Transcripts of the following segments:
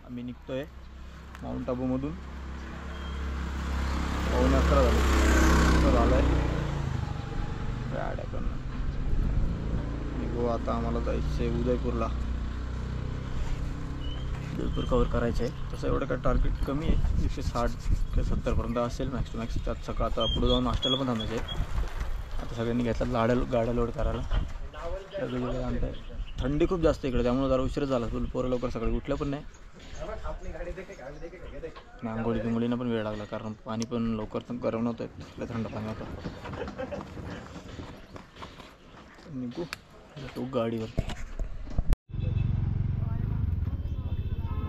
आम्ही निघतोय माउंट आबूमधून. 11:15 झालं आहे गाड्याकडनं. निघू आता. आम्हाला जायचं आहे उदयपूरला. उदयपूर कवर करायचं आहे. तसं एवढं काय टार्गेट कमी आहे, 160 किंवा 70पर्यंत असेल मॅक्स टू मॅक्स. त्यात सकाळ आता पुढे जाऊन नाश्त्याला पण थांबायचं आहे. आता सगळ्यांनी घेतलं गाड्या लोड करायला. सगळीकडे आणताय. थंडी खूप जास्त इकडे, त्यामुळे जरा उशीर झाला. पोरं लवकर सकाळी उठलं पण नाही. आंघोळी बिंगोळीनं पण वेळ लागला, कारण पाणी पण लवकर गरम नव्हतं, तिकडे थंड पाणी होतं. निघू तू गाडीवरती.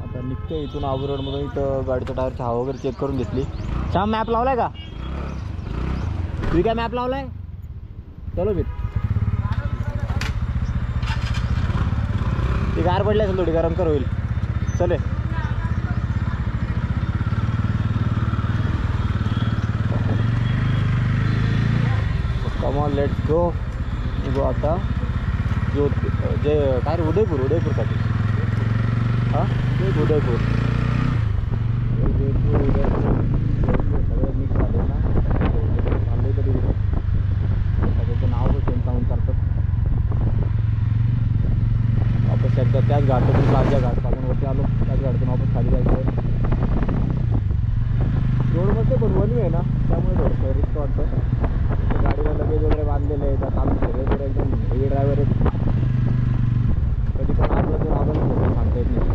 आता निघते इथून आबू रोडमधून. इथं गाडीचं टायरची हवा वगैरे चेक करून घेतली. छान मॅप लावलाय का तुम्ही? काय मॅप लावलाय? चलो फिर. ती गार पडली असेल थोडी, गरम कर होईल. चले. Come on let's go. निघू आता जे काय रे, उदयपूरसाठी. हां उदयपूर सगळं मिक्स झाले ना. चालले तरी त्याचं नाव चेंज काउंट करतात. वापस एकदा त्याच घाटातून ज्या घाट आपण वरती आलो त्याच घाटातून वापस खाली जायचं. रोडमध्ये पण वणी आहे ना, त्यामुळे थोडंसं रिस्क वाटतं. गाडीला लगेज वगैरे बांधलेलं आहे. त्यात आम्ही सगळे तर एकदम हेवी ड्रायव्हर आहेत. कधी पण आपलं तर आपण सांगता येत नाही.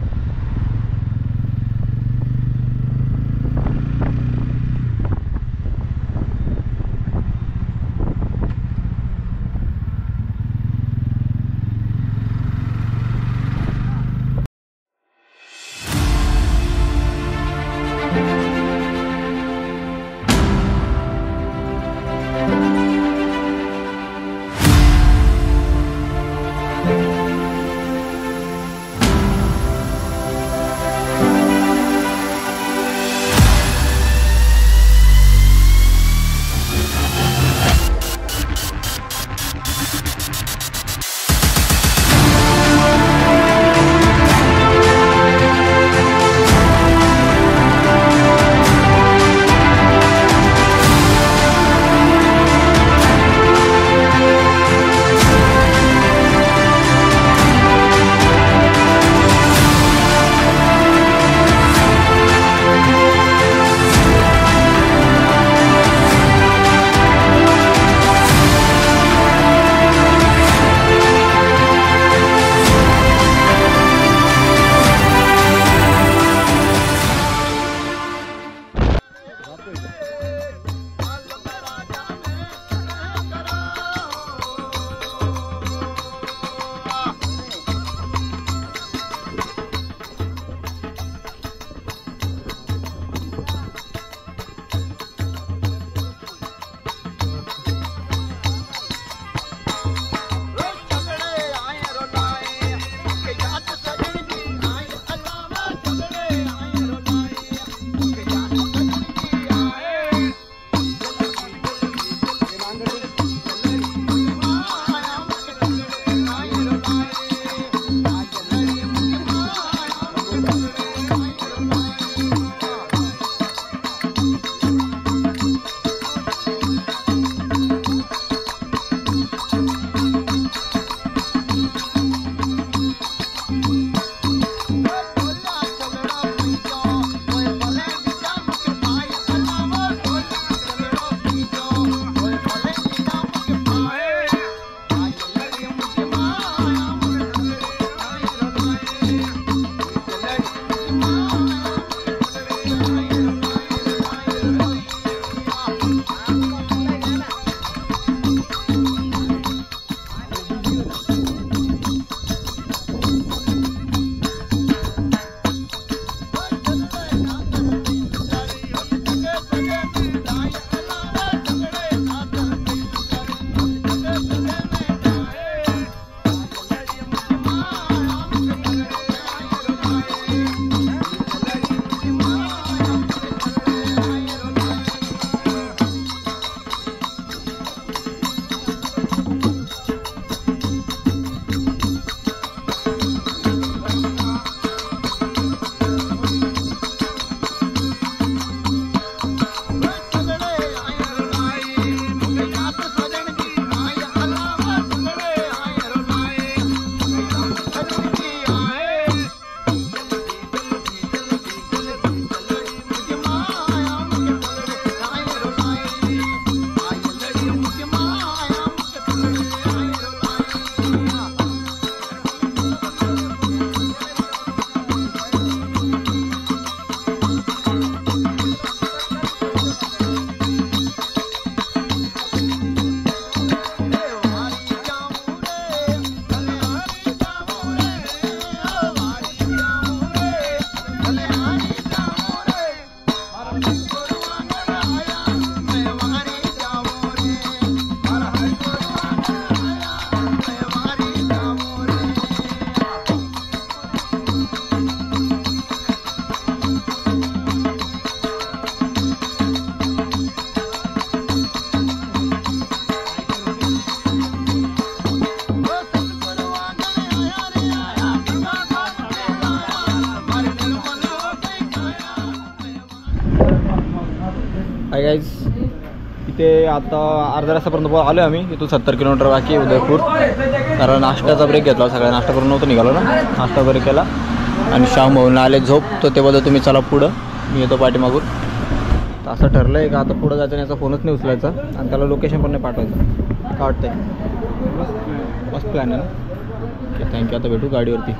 इथे आता अर्ध्या तासापर्यंत आलो आम्ही. इथून 70 किलोमीटर बाकी आहे उदयपूर. कारण नाश्त्याचा ब्रेक घेतला, सगळ्या नाश्ता करून नव्हतं निघालो ना, नाश्ता ब्रेक केला आणि श्याम भाऊला आले झोप. तर ते बोलतो तुम्ही चला पुढं, मी येतो पाठीमागून. तर असं ठरलं आहे का आता पुढं जायचं आणि याचा फोनच नाही उचलायचा आणि त्याला लोकेशन पण नाही पाठवायचं. काय वाटतंय? मस्त प्लॅन आहे ना. थँक्यू. आता भेटू गाडीवरती.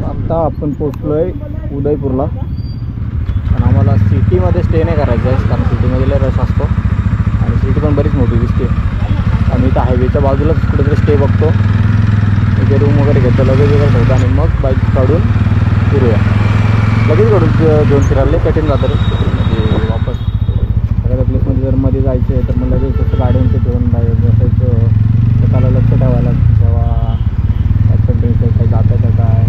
आता आपण पोचलोय उदयपूरला. पण आम्हाला सिटीमध्ये स्टे नाही करायचं आहे कारण सिटीमध्ये लय रश असतो आणि सिटी पण बरीच मोठी दिसते. आम्ही इथं हायवेच्या बाजूलाच कुठेतरी स्टे बघतो, इथे रूम वगैरे घेतो, लगेच वगैरे ठेवतो आणि मग बाईक काढून फिरूया. लगेच काढून घेऊन फिरायला कठीण जातं रे म्हणजे वापस जायचं आहे तर मग लगेच तसं गाड्यांचं ठेवून बाहेर बसायचं, स्वतःला लक्ष ठेवायला तेव्हा ॲक्सिडेंट काही जात आहे का काय.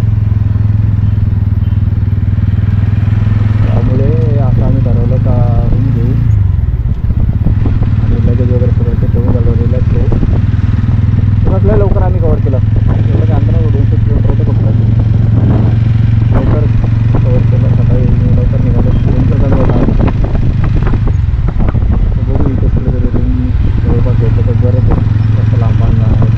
त्यामुळे असं आम्ही ठरवलं का रूम घेऊ आणि लगेच वगैरे सगळं ते ठेवून झालं रिलॅक्स होऊ. म्हटलं लवकर आम्ही कवर केलं. एवढं काय अंतर 200 किलोमीटर होतं फक्त. लवकर कवर केलं. सकाळी लवकर निघालो. 2 तास होता. बघू इथे सगळं रूम जवळपास भेटलं तर बरंच आहे. जास्त लांब बांधला आहे.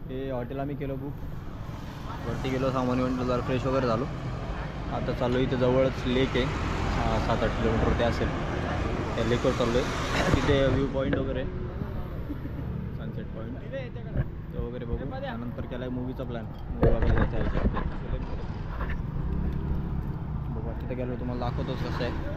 हे हॉटेल आम्ही केलं बुक. वरती गेलो, सामान घेऊन जरा फ्रेश वगैरे झालो. आता चाललो इथं जवळच लेक आहे, 7-8 किलोमीटर ते असेल. त्या लेकवर चाललो आहे. तिथे व्ह्यू पॉईंट वगैरे, सनसेट पॉईंट ते वगैरे बघू. त्यानंतर केला आहे मूवीचा प्लॅन. मूवी बघायला जायचं आहे. बघू तिथे गेलो तुम्हाला दाखवतोच कसं आहे.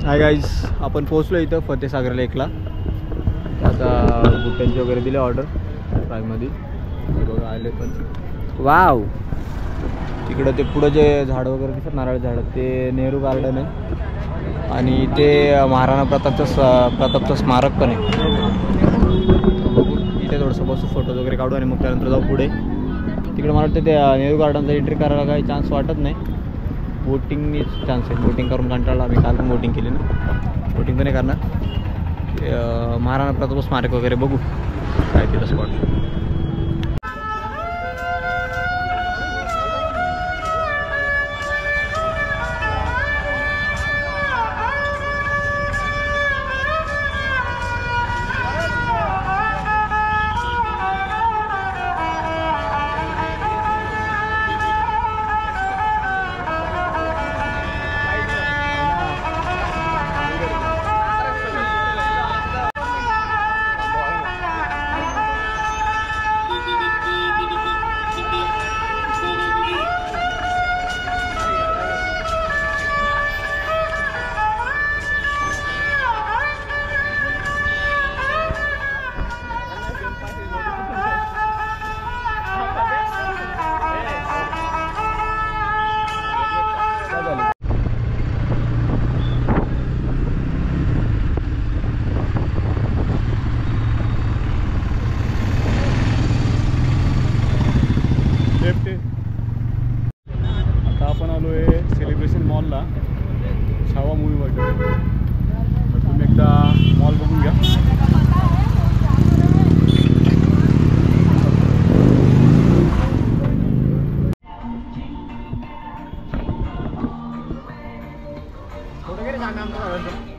हाय गाईज, आपण पोहोचलो इथं फतेसागर लेकला. आता बुट्ट्यांचे वगैरे दिले ऑर्डर फ्रायमध्ये. बघा आले पण. वाव, तिकडं ते पुढं जे झाडं वगैरे दिसतात नारळ झाडं, ते नेहरू गार्डन आहे. आणि ते महाराणा प्रतापचं स्मारक पण आहे. बघू इथे थोडंसं बसू, फोटोज वगैरे काढू आणि मग त्यानंतर जाऊ पुढे. तिकडे मला वाटतं ते नेहरू गार्डनचा एंट्री करायला काही चान्स वाटत नाही. बोटिंगनीच चान्स आहे. बोटिंग करून कंटाळला. आम्ही काल पण बोटिंग केली ना. बोटिंग पण नाही करणार. महाराणा प्रताप स्मारक वगैरे बघू काय तिथं स्पॉट. छावा मूवी बघतो. तर तुम्ही एकदा मॉल बघून घ्या. फोटो वगैरे सांगा आमचं.